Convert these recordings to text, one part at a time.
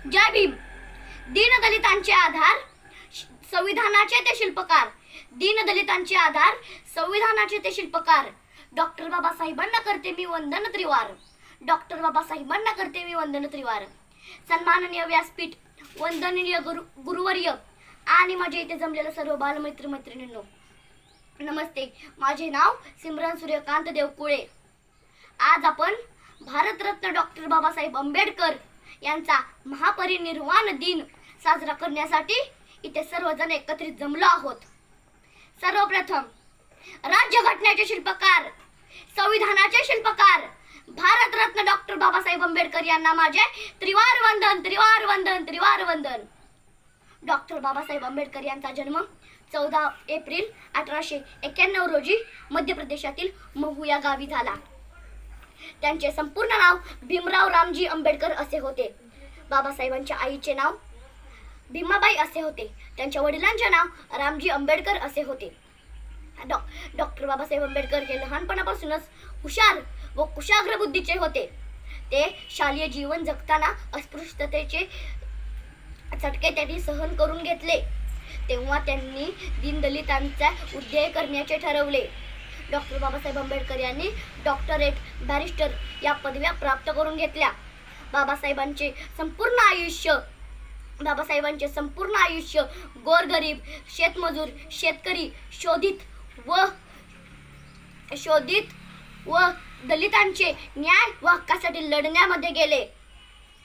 जय भीम. दीनदलितांचे आधार, संविधानाचे ते शिल्पकार. दीनदलितांचे आधार, संविधानाचे ते शिल्पकार. डॉक्टर बाबासाहेबांना करते मी वंदन त्रिवार. डॉक्टर बाबासाहेबांना करते मी वंदन त्रिवार. सन्माननीय व्यासपीठ, वंदनीय गुरुवर्य आणि माझ्या इथे जमलेलं सर्व बालमित्र मैत्रिणींनो, नमस्ते. माझे नाव सिमरन सूर्यकांत देवकुळे. आज आपण भारतरत्न डॉक्टर बाबासाहेब आंबेडकर यांचा महापरिनिर्वाण दिन साजरा करण्यासाठी इथे सर्वजण एकत्रित जमलो आहोत. सर्वप्रथम राज्यघटनेचे शिल्पकार, संविधानाचे शिल्पकार भारतरत्न डॉक्टर बाबासाहेब आंबेडकर यांना माझे त्रिवार वंदन, त्रिवार वंदन, त्रिवार वंदन. डॉक्टर बाबासाहेब आंबेडकर यांचा जन्म 14 एप्रिल 1891 रोजी मध्य प्रदेशातील महू या गावी झाला. त्यांचे संपूर्ण नाव भीमराव रामजी आंबेडकर असे होते. बाबासाहेबांच्या आईचे नाव भीमाबाई असे होते. त्यांच्या वडिलांचे नाव रामजी आंबेडकर असे होते. डॉक्टर बाबासाहेब आंबेडकर हे लहानपणापासूनच हुशार व कुशाग्र बुद्धीचे होते. ते शालेय जीवन जगताना अस्पृश्यतेचे चटके त्यांनी सहन करून घेतले. तेव्हा त्यांनी दीनदलितांचा उद्धार करण्याचे ठरवले. डॉक्टर बाबासाहेब आंबेडकर यांनी डॉक्टरेट, बॅरिस्टर या पदव्या प्राप्त करून घेतल्या. बाबासाहेबांचे संपूर्ण आयुष्य गोरगरीब, शेतमजूर, शेतकरी, शोधित व दलितांचे न्याय व हक्कासाठी लढण्यामध्ये गेले.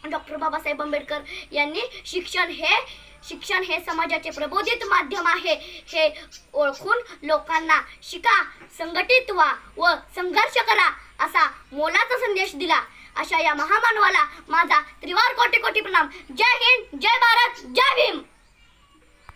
डॉक्टर बाबासाहेब आंबेडकर यांनी शिक्षण हे समाजाचे प्रबोधित माध्यम आहे हे ओळखून लोकांना शिका, संघटित व्हा व संघर्ष करा असा मोलाचा संदेश दिला. अशा या महामानवाला माझा त्रिवार कोटी कोटी प्रणाम. जय हिंद, जय भारत, जय भीम.